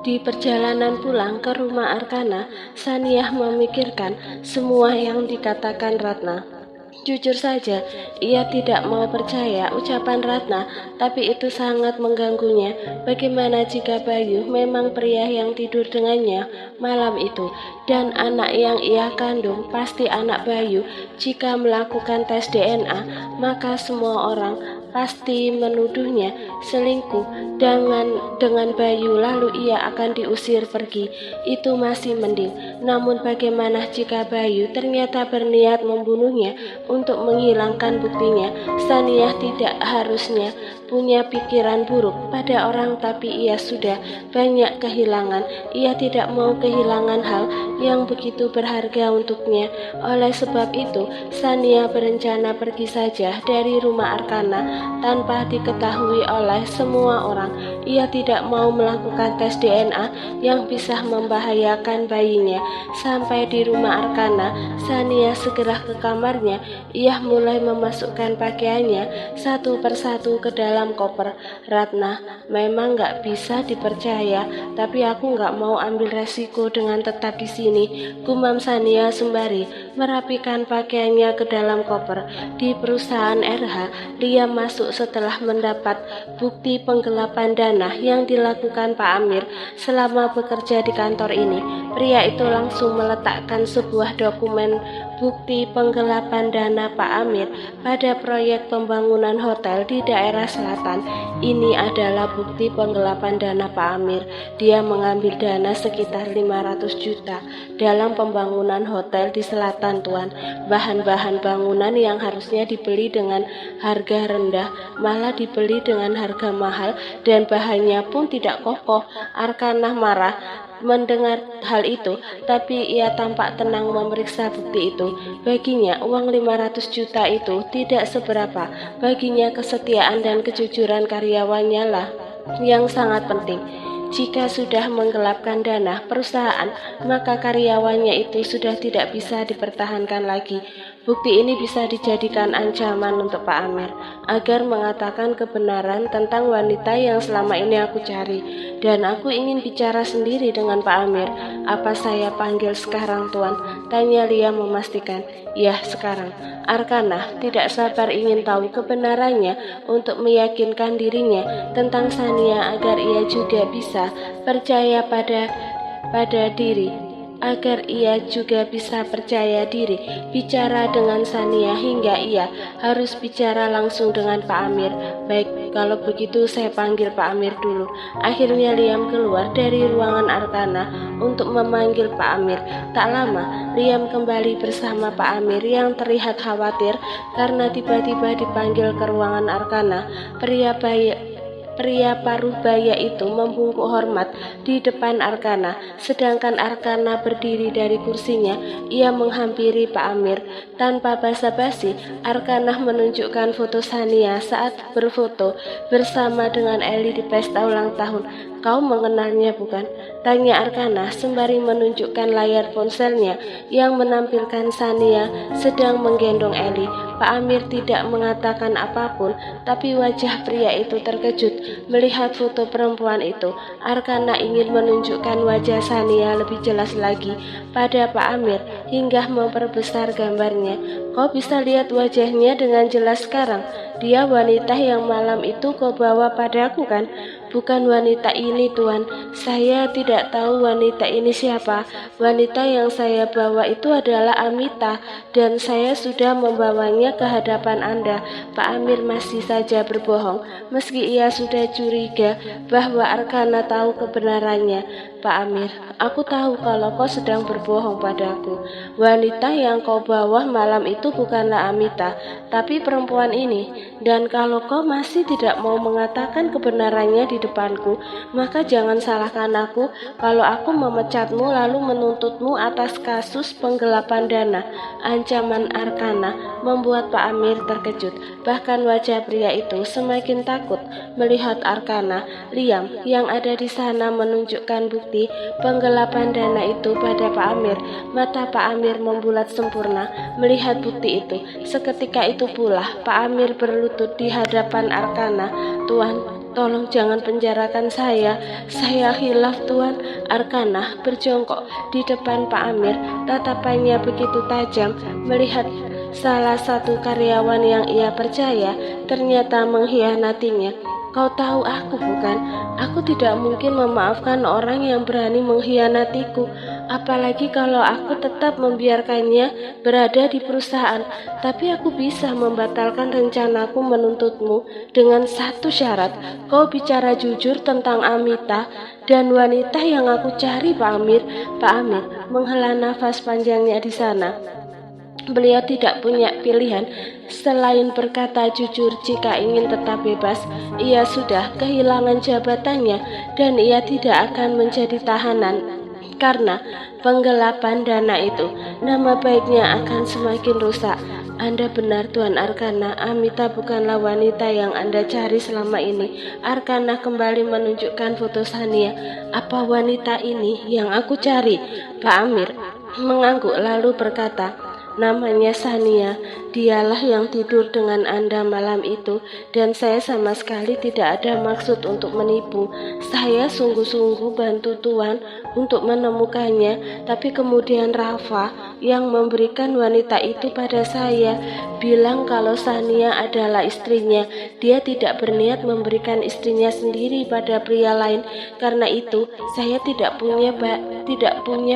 Di perjalanan pulang ke rumah Arkana, Saniyah memikirkan semua yang dikatakan Ratna. Jujur saja, ia tidak mau percaya ucapan Ratna, tapi itu sangat mengganggunya. Bagaimana jika Bayu memang pria yang tidur dengannya malam itu, dan anak yang ia kandung pasti anak Bayu? Jika melakukan tes DNA, maka semua orang pasti menuduhnya selingkuh dengan Bayu, lalu ia akan diusir pergi. Itu masih mending. Namun bagaimana jika Bayu ternyata berniat membunuhnya untuk menghilangkan buktinya? Saniyah tidak harusnya punya pikiran buruk pada orang, tapi ia sudah banyak kehilangan. Ia tidak mau kehilangan hal yang begitu berharga untuknya. Oleh sebab itu, Saniyah berencana pergi saja dari rumah Arkana tanpa diketahui oleh semua orang. Ia tidak mau melakukan tes DNA yang bisa membahayakan bayinya. Sampai di rumah Arkana, Saniyah segera ke kamarnya. Ia mulai memasukkan pakaiannya satu persatu ke dalam koper. Ratna, memang nggak bisa dipercaya, tapi aku nggak mau ambil resiko dengan tetap di sini, gumam Saniyah sembari merapikan pakaiannya ke dalam koper. Di perusahaan RH, Liam masuk setelah mendapat bukti penggelapan dana yang dilakukan Pak Amir selama bekerja di kantor ini. Pria itu langsung meletakkan sebuah dokumen bukti penggelapan dana Pak Amir pada proyek pembangunan hotel di daerah selatan. Ini adalah bukti penggelapan dana Pak Amir. Dia mengambil dana sekitar 500 juta dalam pembangunan hotel di selatan, Tuan. Bahan-bahan bangunan yang harusnya dibeli dengan harga rendah malah dibeli dengan harga mahal, dan bahannya pun tidak kokoh. Arkana marah mendengar hal itu, tapi ia tampak tenang memeriksa bukti itu. Baginya uang 500 juta itu tidak seberapa. Baginya kesetiaan dan kejujuran karyawannya lah yang sangat penting. Jika sudah menggelapkan dana perusahaan, maka karyawannya itu sudah tidak bisa dipertahankan lagi. Bukti ini bisa dijadikan ancaman untuk Pak Amir agar mengatakan kebenaran tentang wanita yang selama ini aku cari. Dan aku ingin bicara sendiri dengan Pak Amir. Apa saya panggil sekarang, Tuan? Tanya Liam memastikan. Ya, sekarang. Arkana tidak sabar ingin tahu kebenarannya untuk meyakinkan dirinya tentang Saniyah agar ia juga bisa percaya pada diri. Agar ia juga bisa percaya diri bicara dengan Saniyah, hingga ia harus bicara langsung dengan Pak Amir. Baik, kalau begitu saya panggil Pak Amir dulu. Akhirnya Liam keluar dari ruangan Arkana untuk memanggil Pak Amir. Tak lama, Liam kembali bersama Pak Amir yang terlihat khawatir karena tiba-tiba dipanggil ke ruangan Arkana. Pria paruh baya itu membungkuk hormat di depan Arkana, sedangkan Arkana berdiri dari kursinya. Ia menghampiri Pak Amir. Tanpa basa-basi, Arkana menunjukkan foto Saniyah saat berfoto bersama dengan Eli di pesta ulang tahun. Kau mengenalnya bukan? Tanya Arkana sembari menunjukkan layar ponselnya yang menampilkan Saniyah sedang menggendong Eli. Pak Amir tidak mengatakan apapun, tapi wajah pria itu terkejut melihat foto perempuan itu. Arkana ingin menunjukkan wajah Saniyah lebih jelas lagi pada Pak Amir hingga memperbesar gambarnya. Kau bisa lihat wajahnya dengan jelas sekarang. Dia wanita yang malam itu kau bawa padaku, kan? Bukan wanita ini, Tuan. Saya tidak tahu wanita ini siapa. Wanita yang saya bawa itu adalah Amita, dan saya sudah membawanya ke hadapan Anda. Pak Amir masih saja berbohong, meski ia sudah curiga bahwa Arkana tahu kebenarannya. Pak Amir, aku tahu kalau kau sedang berbohong padaku. Wanita yang kau bawa malam itu bukanlah Amita, tapi perempuan ini. Dan kalau kau masih tidak mau mengatakan kebenarannya di depanku, maka jangan salahkan aku kalau aku memecatmu lalu menuntutmu atas kasus penggelapan dana. Ancaman Arkana membuat Pak Amir terkejut. Bahkan wajah pria itu semakin takut melihat Arkana. Liam yang ada di sana menunjukkan bukti penggelapan dana itu pada Pak Amir. Mata Pak Amir membulat sempurna melihat bukti itu. Seketika itu pula Pak Amir berlutut di hadapan Arkana. Tuan, Tolong jangan penjarakan saya hilaf Tuan. Arkana berjongkok di depan Pak Amir, tatapannya begitu tajam melihat salah satu karyawan yang ia percaya ternyata mengkhianatinya. Kau tahu aku bukan? Aku tidak mungkin memaafkan orang yang berani mengkhianatiku, apalagi kalau aku tetap membiarkannya berada di perusahaan. Tapi aku bisa membatalkan rencanaku menuntutmu dengan satu syarat. Kau bicara jujur tentang Amita dan wanita yang aku cari, Pak Amir. Pak Amir menghela nafas panjangnya di sana. Beliau tidak punya pilihan selain berkata jujur. Jika ingin tetap bebas, ia sudah kehilangan jabatannya dan ia tidak akan menjadi tahanan. Karena penggelapan dana itu, nama baiknya akan semakin rusak. Anda benar, Tuan Arkana. Amita bukanlah wanita yang Anda cari selama ini. Arkana kembali menunjukkan foto Sania. Apa wanita ini yang aku cari? Pak Amir mengangguk lalu berkata, namanya Sania. Dialah yang tidur dengan Anda malam itu, dan saya sama sekali tidak ada maksud untuk menipu. Saya sungguh-sungguh bantu Tuan untuk menemukannya, tapi kemudian Rafa yang memberikan wanita itu pada saya bilang kalau Sania adalah istrinya. Dia tidak berniat memberikan istrinya sendiri pada pria lain. Karena itu, saya tidak punya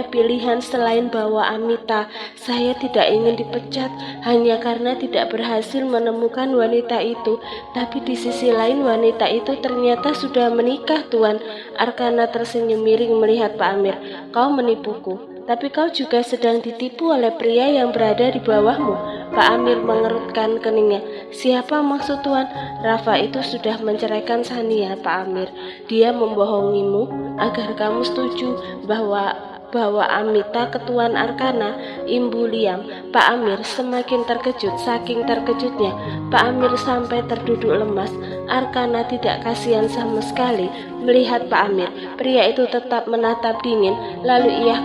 pilihan selain bawa Amita. Saya tidak ingin dipecat hanya karena tidak berhasil menemukan wanita itu. Tapi di sisi lain wanita itu ternyata sudah menikah, Tuan. Arkana tersenyum miring melihat Pak Amir. Kau menipuku, tapi kau juga sedang ditipu oleh pria yang berada di bawahmu. Pak Amir mengerutkan keningnya. Siapa maksud Tuan? Rafa itu sudah menceraikan Sania, Pak Amir. Dia membohongimu agar kamu setuju bahwa Amita ke Tuan Arkana, imbu Liam. Pak Amir semakin terkejut. Saking terkejutnya, Pak Amir sampai terduduk lemas. Arkana tidak kasihan sama sekali melihat Pak Amir. Pria itu tetap menatap dingin, lalu ia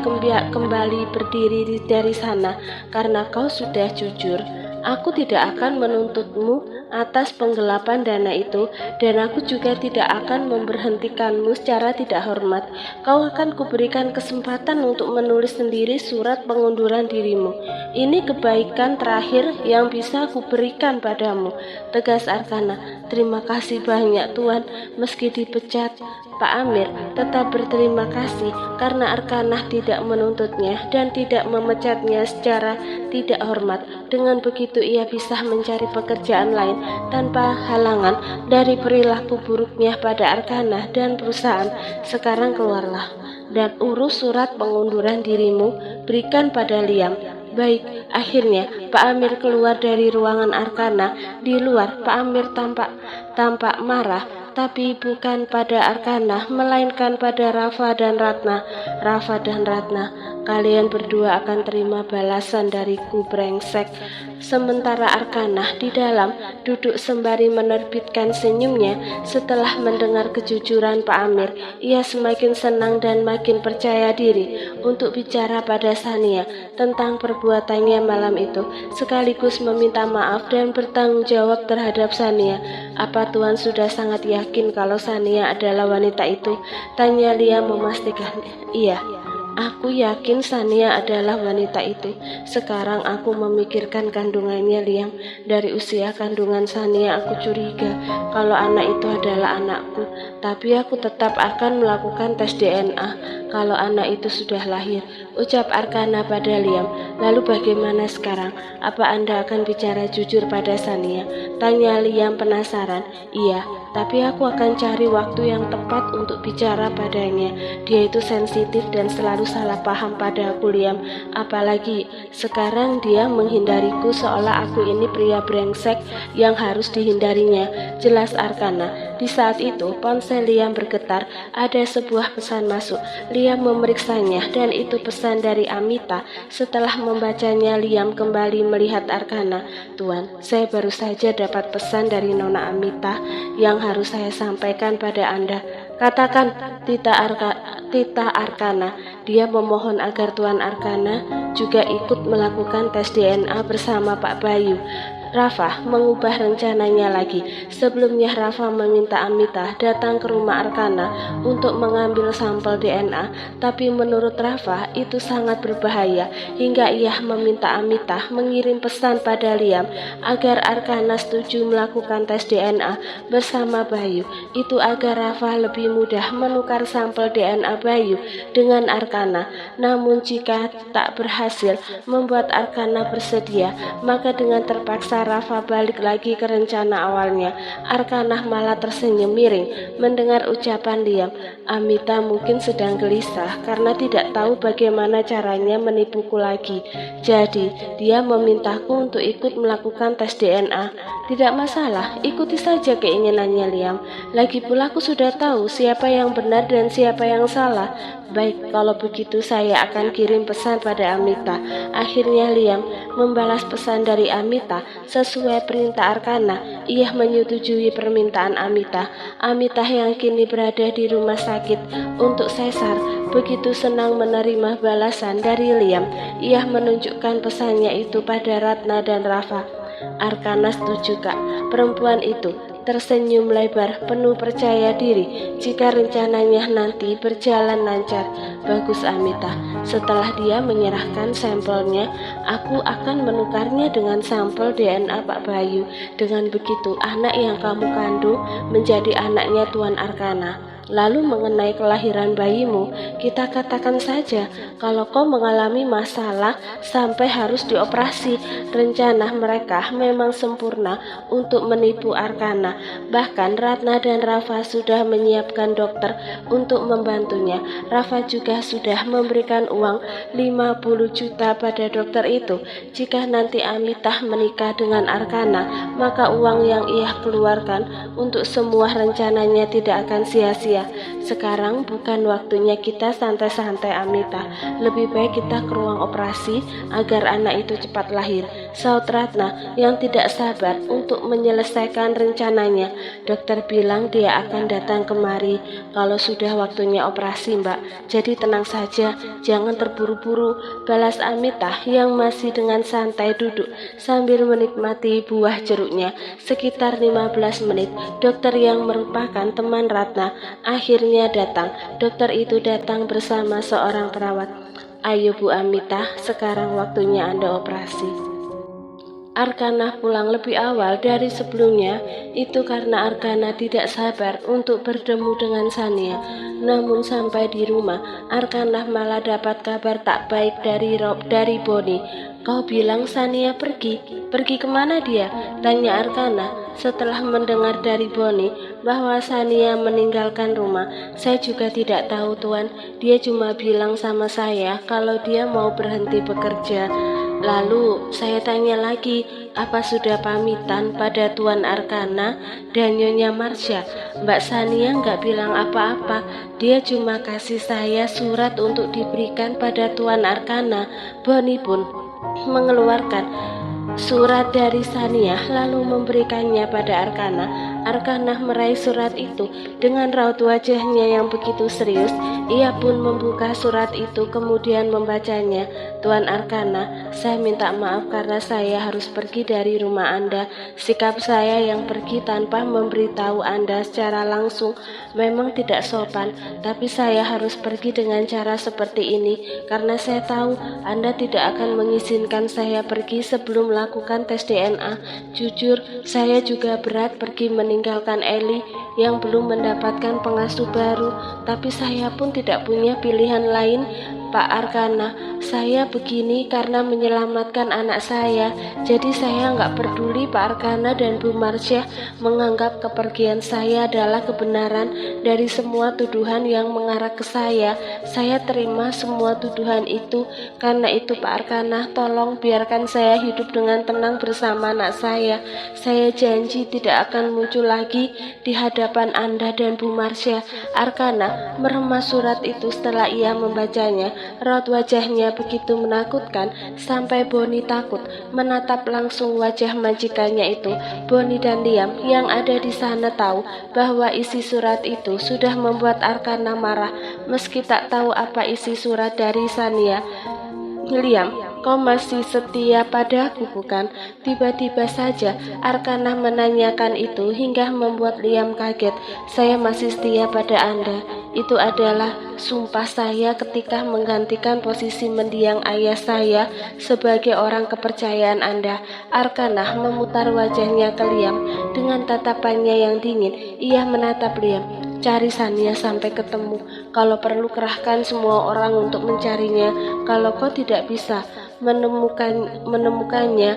kembali berdiri dari sana. Karena kau sudah jujur, aku tidak akan menuntutmu atas penggelapan dana itu, dan aku juga tidak akan memberhentikanmu secara tidak hormat. Kau akan kuberikan kesempatan untuk menulis sendiri surat pengunduran dirimu. Ini kebaikan terakhir yang bisa kuberikan padamu, tegas Arkana. Terima kasih banyak, Tuan. Meski dipecat, Pak Amir tetap berterima kasih karena Arkana tidak menuntutnya dan tidak memecatnya secara tidak hormat. Dengan begitu ia bisa mencari pekerjaan lain tanpa halangan dari perilaku buruknya pada Arkana dan perusahaan. Sekarang keluarlah dan urus surat pengunduran dirimu, berikan pada Liam. Baik, akhirnya Pak Amir keluar dari ruangan Arkana. Di luar, Pak Amir tampak marah, tapi bukan pada Arkana, melainkan pada Rafa dan Ratna. Rafa dan Ratna, kalian berdua akan terima balasan dariku, brengsek. Sementara Arkana di dalam duduk sembari menerbitkan senyumnya setelah mendengar kejujuran Pak Amir. Ia semakin senang dan makin percaya diri untuk bicara pada Sania tentang perbuatannya malam itu, sekaligus meminta maaf dan bertanggung jawab terhadap Sania. Apa Tuan sudah sangat yakin kalau Sania adalah wanita itu? Tanya Liam memastikan. Iya, aku yakin Sania adalah wanita itu. Sekarang aku memikirkan kandungannya, Liam. Dari usia kandungan Sania aku curiga kalau anak itu adalah anakku. Tapi aku tetap akan melakukan tes DNA kalau anak itu sudah lahir, ucap Arkana pada Liam. Lalu bagaimana sekarang? Apa Anda akan bicara jujur pada Sania? Tanya Liam penasaran. Iya, tapi aku akan cari waktu yang tepat untuk bicara padanya. Dia itu sensitif dan selalu salah paham pada aku, Liam. Apalagi sekarang dia menghindariku seolah aku ini pria brengsek yang harus dihindarinya, jelas Arkana. Di saat itu ponsel Liam bergetar. Ada sebuah pesan masuk. Liam memeriksanya dan itu pesan dari Amita. Setelah membacanya, Liam kembali melihat Arkana. Tuan, saya baru saja dapat pesan dari Nona Amita yang harus saya sampaikan pada Anda. Katakan, Tita Arkana. Dia memohon agar Tuan Arkana juga ikut melakukan tes DNA bersama Pak Bayu. Rafa mengubah rencananya lagi. Sebelumnya Rafa meminta Amita datang ke rumah Arkana untuk mengambil sampel DNA, tapi menurut Rafa itu sangat berbahaya hingga ia meminta Amita mengirim pesan pada Liam agar Arkana setuju melakukan tes DNA bersama Bayu. Itu agar Rafa lebih mudah menukar sampel DNA Bayu dengan Arkana. Namun jika tak berhasil membuat Arkana bersedia, maka dengan terpaksa Rafa balik lagi ke rencana awalnya. Arkana malah tersenyum miring mendengar ucapan Liam. Amita mungkin sedang gelisah karena tidak tahu bagaimana caranya menipuku lagi. Jadi dia memintaku untuk ikut melakukan tes DNA. Tidak masalah, ikuti saja keinginannya Liam. Lagi pula aku sudah tahu siapa yang benar dan siapa yang salah. Baik, kalau begitu saya akan kirim pesan pada Amita. Akhirnya Liam membalas pesan dari Amita sesuai perintah Arkana. Ia menyetujui permintaan Amita. Amita yang kini berada di rumah sakit untuk sesar begitu senang menerima balasan dari Liam. Ia menunjukkan pesannya itu pada Ratna dan Rafa. Arkana setuju kak. Perempuan itu tersenyum lebar penuh percaya diri jika rencananya nanti berjalan lancar. Bagus Amita, setelah dia menyerahkan sampelnya, aku akan menukarnya dengan sampel DNA Pak Bayu. Dengan begitu anak yang kamu kandung menjadi anaknya Tuan Arkana. Lalu mengenai kelahiran bayimu, kita katakan saja kalau kau mengalami masalah sampai harus dioperasi. Rencana mereka memang sempurna untuk menipu Arkana. Bahkan Ratna dan Rafa sudah menyiapkan dokter untuk membantunya. Rafa juga sudah memberikan uang 50 juta pada dokter itu. Jika nanti Amitah menikah dengan Arkana, maka uang yang ia keluarkan untuk semua rencananya tidak akan sia-sia. Sekarang bukan waktunya kita santai-santai Amita. Lebih baik kita ke ruang operasi agar anak itu cepat lahir, saut Ratna yang tidak sabar untuk menyelesaikan rencananya. Dokter bilang dia akan datang kemari kalau sudah waktunya operasi mbak. Jadi tenang saja, jangan terburu-buru, balas Amita yang masih dengan santai duduk sambil menikmati buah jeruknya. Sekitar 15 menit, dokter yang merupakan teman Ratna akhirnya datang. Dokter itu datang bersama seorang perawat. Ayo Bu Amita, sekarang waktunya Anda operasi. Arkana pulang lebih awal dari sebelumnya itu karena Arkana tidak sabar untuk bertemu dengan Sania. Namun sampai di rumah, Arkana malah dapat kabar tak baik dari Boni. Kau bilang Sania pergi? Pergi kemana dia? Tanya Arkana setelah mendengar dari Boni bahwa Sania meninggalkan rumah. Saya juga tidak tahu Tuan, dia cuma bilang sama saya kalau dia mau berhenti bekerja. Lalu saya tanya lagi, apa sudah pamitan pada Tuan Arkana dan Nyonya Marsha? Mbak Sania nggak bilang apa-apa, dia cuma kasih saya surat untuk diberikan pada Tuan Arkana. Boni pun mengeluarkan surat dari Sania lalu memberikannya pada Arkana. Arkana meraih surat itu dengan raut wajahnya yang begitu serius. Ia pun membuka surat itu kemudian membacanya. Tuan Arkana, saya minta maaf karena saya harus pergi dari rumah Anda. Sikap saya yang pergi tanpa memberitahu Anda secara langsung memang tidak sopan, tapi saya harus pergi dengan cara seperti ini karena saya tahu Anda tidak akan mengizinkan saya pergi sebelum melakukan tes DNA. Jujur, saya juga berat pergi meninggalkan Eli yang belum mendapatkan pengasuh baru, tapi saya pun tidak punya pilihan lain. Pak Arkana, saya begini karena menyelamatkan anak saya. Jadi saya nggak peduli Pak Arkana dan Bu Marsha menganggap kepergian saya adalah kebenaran dari semua tuduhan yang mengarah ke saya. Saya terima semua tuduhan itu. Karena itu Pak Arkana, tolong biarkan saya hidup dengan tenang bersama anak saya. Saya janji tidak akan muncul lagi di hadapan Anda dan Bu Marsha. Arkana meremas surat itu setelah ia membacanya. Raut wajahnya begitu menakutkan sampai Boni takut menatap langsung wajah majikannya itu. Boni dan Liam yang ada di sana tahu bahwa isi surat itu sudah membuat Arkana marah. Meski tak tahu apa isi surat dari Sania, Liam kau masih setia padaku bukan? Tiba-tiba saja Arkana menanyakan itu hingga membuat Liam kaget. Saya masih setia pada Anda. Itu adalah sumpah saya ketika menggantikan posisi mendiang ayah saya sebagai orang kepercayaan Anda. Arkana memutar wajahnya ke Liam dengan tatapannya yang dingin. Ia menatap Liam. Cari Sania sampai ketemu. Kalau perlu kerahkan semua orang untuk mencarinya. Kalau kau tidak bisa menemukannya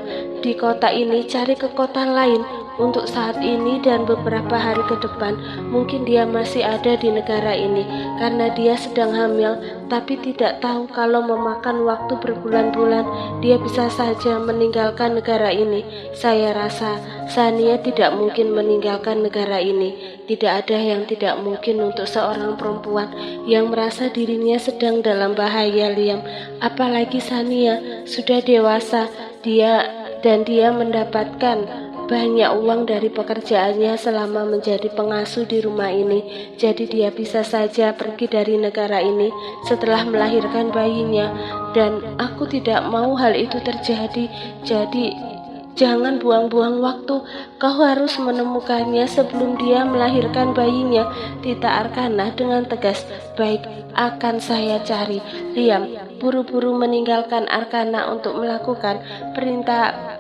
di kota ini, cari ke kota lain. Untuk saat ini dan beberapa hari ke depan, mungkin dia masih ada di negara ini karena dia sedang hamil, tapi tidak tahu kalau memakan waktu berbulan-bulan, dia bisa saja meninggalkan negara ini. Saya rasa Sania tidak mungkin meninggalkan negara ini. Tidak ada yang tidak mungkin untuk seorang perempuan yang merasa dirinya sedang dalam bahaya, Liam. Apalagi Sania sudah dewasa, dia mendapatkan banyak uang dari pekerjaannya selama menjadi pengasuh di rumah ini. Jadi dia bisa saja pergi dari negara ini setelah melahirkan bayinya. Dan aku tidak mau hal itu terjadi. Jadi jangan buang-buang waktu. Kau harus menemukannya sebelum dia melahirkan bayinya. Tita Arkana dengan tegas. Baik, akan saya cari. Liam buru-buru meninggalkan Arkana untuk melakukan perintah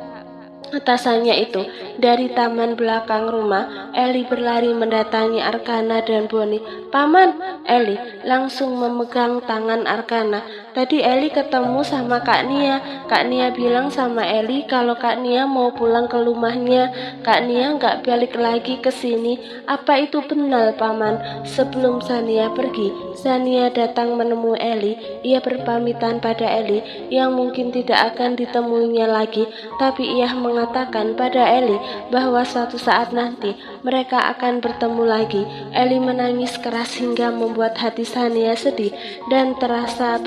atasannya itu. Dari taman belakang rumah, Eli berlari mendatangi Arkana dan Bonnie. Paman, Eli langsung memegang tangan Arkana. Tadi Eli ketemu sama Kak Nia. Kak Nia bilang sama Eli kalau Kak Nia mau pulang ke rumahnya. Kak Nia nggak balik lagi ke sini. Apa itu benar, Paman? Sebelum Sania pergi, Sania datang menemui Eli. Ia berpamitan pada Eli yang mungkin tidak akan ditemuinya lagi, tapi ia mengatakan pada Eli bahwa suatu saat nanti mereka akan bertemu lagi. Eli menangis keras hingga membuat hati Sania sedih dan terasa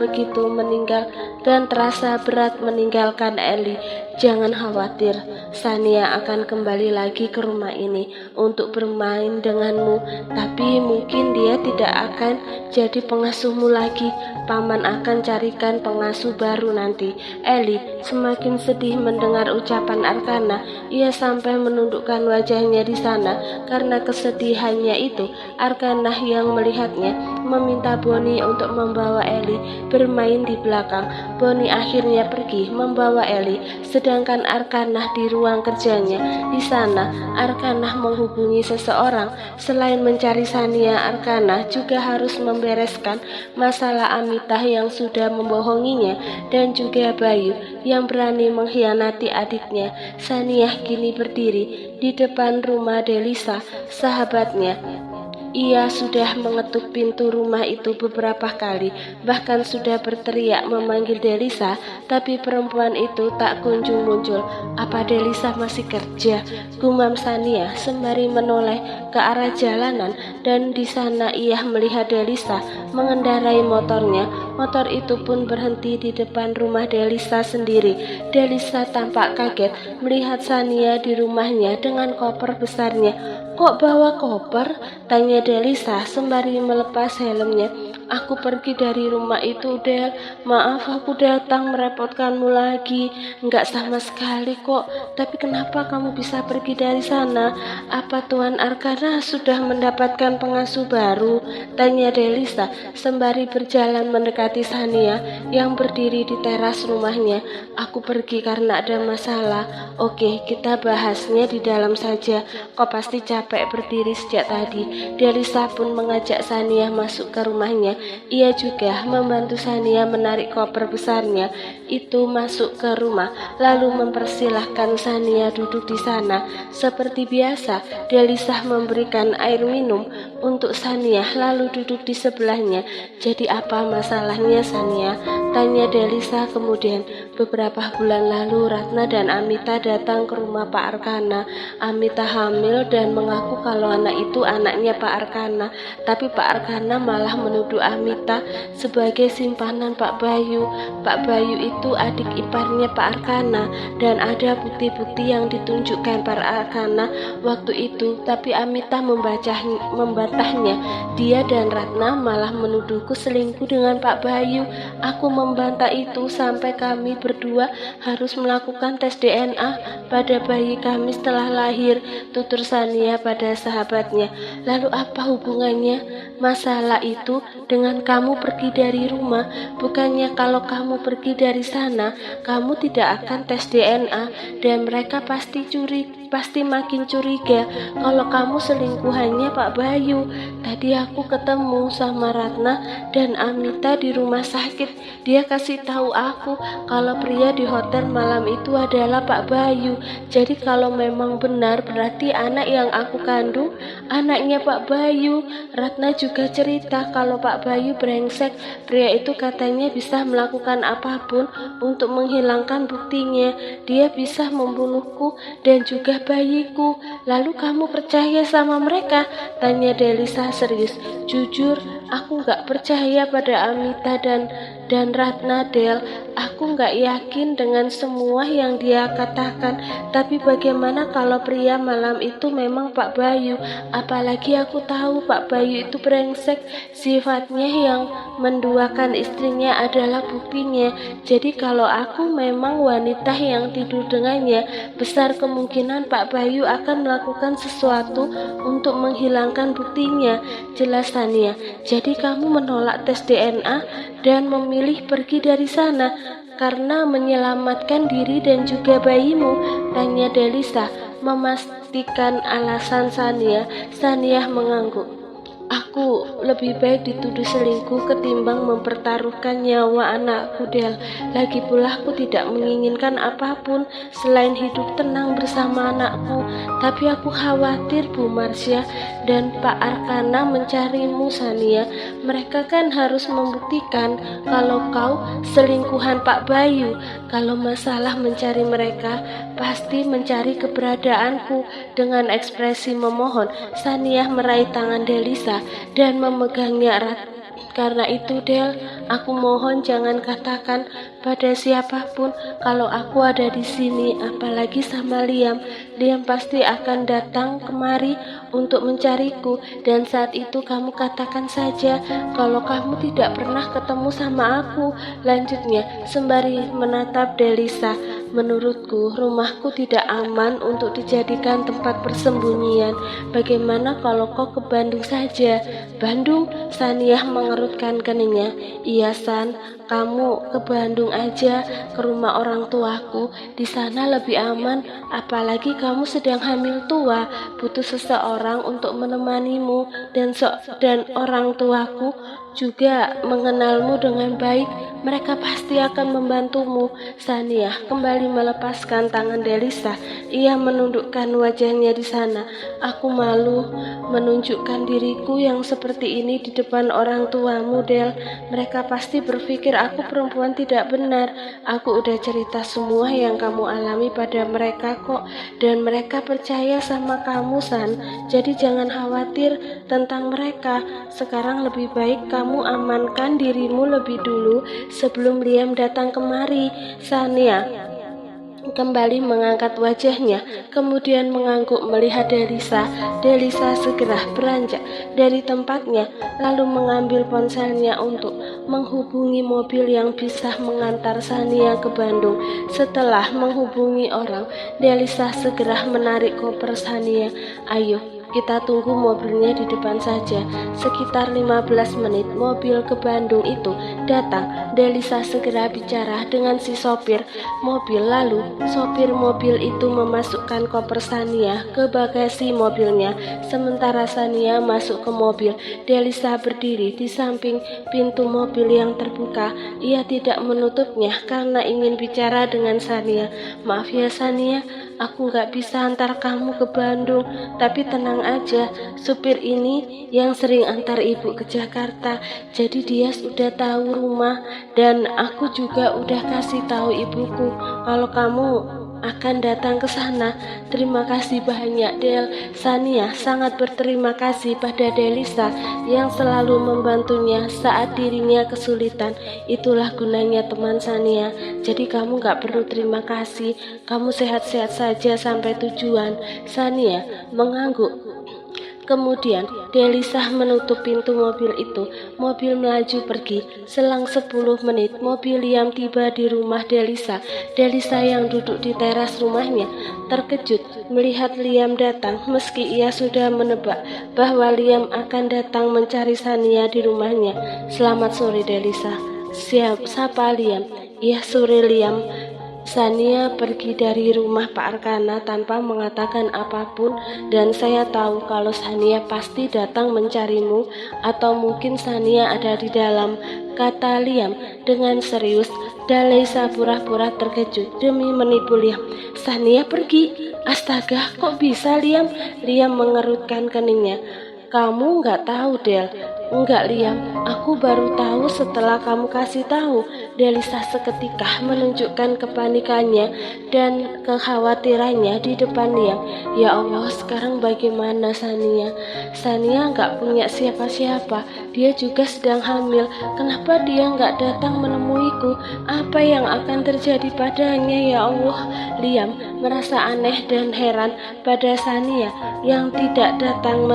berat meninggalkan Eli. Jangan khawatir, Sania akan kembali lagi ke rumah ini untuk bermain denganmu, tapi mungkin dia tidak akan jadi pengasuhmu lagi. Paman akan carikan pengasuh baru nanti. Eli semakin sedih mendengar ucapan Arkana. Ia sampai menundukkan wajahnya di sana karena kesedihannya itu. Arkana yang melihatnya meminta Bonnie untuk membawa Eli bermain di belakang. Bonnie akhirnya pergi membawa Eli, sedangkan Arkana di ruang kerjanya. Di sana, Arkana menghubungi seseorang. Selain mencari Sania, Arkana juga harus membereskan masalah Amitah yang sudah membohonginya dan juga Bayu yang berani mengkhianati adiknya. Sania kini berdiri di depan rumah Delisa, sahabatnya. Ia sudah mengetuk pintu rumah itu beberapa kali, bahkan sudah berteriak memanggil Delisa, tapi perempuan itu tak kunjung muncul. Apa Delisa masih kerja? Gumam Sania sembari menoleh ke arah jalanan, dan di sana ia melihat Delisa mengendarai motornya. Motor itu pun berhenti di depan rumah Delisa sendiri. Delisa tampak kaget melihat Sania di rumahnya dengan koper besarnya. Kok bawa koper? Tanya Delisa sembari melepas helmnya. Aku pergi dari rumah itu, Del. Maaf aku datang merepotkanmu lagi. Enggak sama sekali kok. Tapi kenapa kamu bisa pergi dari sana? Apa Tuan Arkana sudah mendapatkan pengasuh baru? Tanya Delisa sembari berjalan mendekati Sania yang berdiri di teras rumahnya. Aku pergi karena ada masalah. Oke, kita bahasnya di dalam saja. Kau pasti capek berdiri sejak tadi. Delisa pun mengajak Sania masuk ke rumahnya. Ia juga membantu Sania menarik koper besarnya itu masuk ke rumah, lalu mempersilahkan Sania duduk di sana. Seperti biasa, Delisa memberikan air minum untuk Sania, lalu duduk di sebelahnya. Jadi apa masalahnya, Sania? Tanya Delisa kemudian. Beberapa bulan lalu, Ratna dan Amita datang ke rumah Pak Arkana. Amita hamil dan mengaku kalau anak itu anaknya Pak Arkana, tapi Pak Arkana malah menuduh Amita sebagai simpanan Pak Bayu. Pak Bayu itu adik iparnya Pak Arkana dan ada bukti-bukti yang ditunjukkan Pak Arkana waktu itu, tapi Amita membantahnya. Dia dan Ratna malah menuduhku selingkuh dengan Pak Bayu. Aku membantah itu sampai kami berdua harus melakukan tes DNA pada bayi kami setelah lahir, tutur Sania pada sahabatnya. Lalu apa hubungannya masalah itu dengan kamu pergi dari rumah? Bukannya kalau kamu pergi dari sana, kamu tidak akan tes DNA dan mereka pasti makin curiga kalau kamu selingkuhannya Pak Bayu. Tadi aku ketemu sama Ratna dan Amita di rumah sakit. Dia kasih tahu aku kalau pria di hotel malam itu adalah Pak Bayu. Jadi kalau memang benar berarti anak yang aku kandung anaknya Pak Bayu. Ratna juga cerita kalau Pak Bayu brengsek. Pria itu katanya bisa melakukan apapun untuk menghilangkan buktinya. Dia bisa membunuhku dan juga bayiku. Lalu kamu percaya sama mereka? Tanya Delisa serius. Jujur, aku nggak percaya pada Amita dan Ratna, Del. Aku nggak yakin dengan semua yang dia katakan. Tapi bagaimana kalau pria malam itu memang Pak Bayu? Apalagi aku tahu Pak Bayu itu brengsek. Sifatnya yang menduakan istrinya adalah buktinya. Jadi kalau aku memang wanita yang tidur dengannya, besar kemungkinan Pak Bayu akan melakukan sesuatu untuk menghilangkan buktinya. Jelas Tania. Jadi kamu menolak tes DNA dan memilih pergi dari sana karena menyelamatkan diri dan juga bayimu? Tanya Delisa memastikan alasan Sania. Sania mengangguk. Aku lebih baik dituduh selingkuh ketimbang mempertaruhkan nyawa anakku, Del. Lagi pula aku tidak menginginkan apapun selain hidup tenang bersama anakku. Tapi aku khawatir Bu Marsha dan Pak Arkana mencarimu, Sania. Mereka kan harus membuktikan kalau kau selingkuhan Pak Bayu. Kalau masalah mencari mereka, pasti mencari keberadaanku. Dengan ekspresi memohon, Sania meraih tangan Delisa dan memegangnya erat. Karena itu, Del, aku mohon jangan katakan pada siapapun kalau aku ada di sini, apalagi sama Liam. Liam pasti akan datang kemari untuk mencariku, dan saat itu kamu katakan saja kalau kamu tidak pernah ketemu sama aku. Lanjutnya, sembari menatap Delisa. Menurutku, rumahku tidak aman untuk dijadikan tempat persembunyian. Bagaimana kalau kau ke Bandung saja? Bandung? Saniah mengerutkan keningnya. Iya, San, kamu ke Bandung aja, ke rumah orang tuaku. Di sana lebih aman, apalagi kamu sedang hamil tua, butuh seseorang untuk menemanimu, dan orang tuaku juga mengenalmu dengan baik. Mereka pasti akan membantumu. Sania kembali melepaskan tangan Delisa. Ia menundukkan wajahnya di sana. Aku malu menunjukkan diriku yang seperti ini di depan orang tuamu, Del. Mereka pasti berpikir aku perempuan tidak benar. Aku udah cerita semua yang kamu alami pada mereka kok, dan mereka percaya sama kamu, San. Jadi jangan khawatir tentang mereka. Sekarang lebih baik kamu amankan dirimu lebih dulu sebelum Liam datang kemari. Sania kembali mengangkat wajahnya, kemudian mengangguk melihat Delisa. Delisa segera beranjak dari tempatnya, lalu mengambil ponselnya untuk menghubungi mobil yang bisa mengantar Sania ke Bandung. Setelah menghubungi orang, Delisa segera menarik koper Sania. Ayo, kita tunggu mobilnya di depan saja. Sekitar 15 menit mobil ke Bandung itu datang. Delisa segera bicara dengan si sopir mobil. Lalu sopir mobil itu memasukkan koper Sania ke bagasi mobilnya. Sementara Sania masuk ke mobil, Delisa berdiri di samping pintu mobil yang terbuka. Ia tidak menutupnya karena ingin bicara dengan Sania. Maaf ya Sania, aku nggak bisa antar kamu ke Bandung, tapi tenang aja, supir ini yang sering antar ibu ke Jakarta, jadi dia sudah tahu rumah, dan aku juga udah kasih tahu ibuku kalau kamu akan datang ke sana. Terima kasih banyak, Del. Sania sangat berterima kasih pada Delisa yang selalu membantunya saat dirinya kesulitan. Itulah gunanya teman Sania. Jadi kamu gak perlu terima kasih. Kamu sehat-sehat saja sampai tujuan. Sania mengangguk. Kemudian Delisa menutup pintu mobil itu. Mobil melaju pergi. Selang 10 menit mobil Liam tiba di rumah Delisa. Delisa yang duduk di teras rumahnya terkejut melihat Liam datang, meski ia sudah menebak bahwa Liam akan datang mencari Sania di rumahnya. Selamat sore Delisa. Sapa Liam? Iya sore Liam. Sania pergi dari rumah Pak Arkana tanpa mengatakan apapun, dan saya tahu kalau Sania pasti datang mencarimu, atau mungkin Sania ada di dalam, kata Liam dengan serius. Delisa pura-pura terkejut demi menipu Liam. Sania pergi? Astaga, kok bisa Liam? Liam mengerutkan keningnya. Kamu nggak tahu, Del? Enggak, Liam. Aku baru tahu setelah kamu kasih tahu. Delisa seketika menunjukkan kepanikannya dan kekhawatirannya di depan Liam. Ya Allah, sekarang bagaimana Sania? Sania nggak punya siapa-siapa. Dia juga sedang hamil. Kenapa dia nggak datang menemuiku? Apa yang akan terjadi padanya, ya Allah? Liam merasa aneh dan heran pada Sania yang tidak datang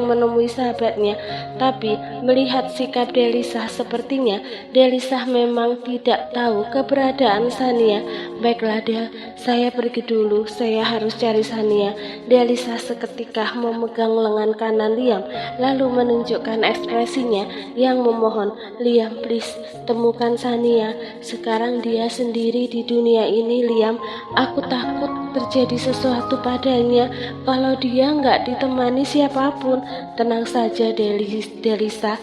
menemui sahabatnya. Tapi melihat sikap Delisa, sepertinya Delisa memang tidak tahu keberadaan Sania. Baiklah Del, saya pergi dulu, saya harus cari Sania. Delisa seketika memegang lengan kanan Liam, lalu menunjukkan ekspresinya yang memohon. Liam, please, temukan Sania. Sekarang dia sendiri di dunia ini, Liam. Aku takut terjadi sesuatu padanya kalau dia nggak ditemani siapapun. Tenang saja Delisa,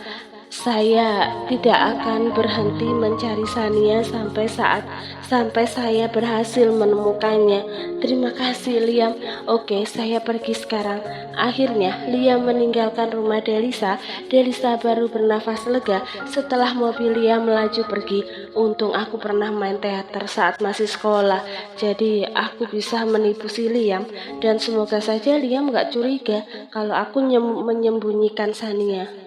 saya tidak akan berhenti mencari Sania sampai saya berhasil menemukannya. Terima kasih Liam. Oke, saya pergi sekarang. Akhirnya Liam meninggalkan rumah Delisa. Delisa baru bernafas lega setelah mobil Liam melaju pergi. Untung aku pernah main teater saat masih sekolah, jadi aku bisa menipu si Liam, dan semoga saja Liam gak curiga kalau aku menyembunyikan Sania.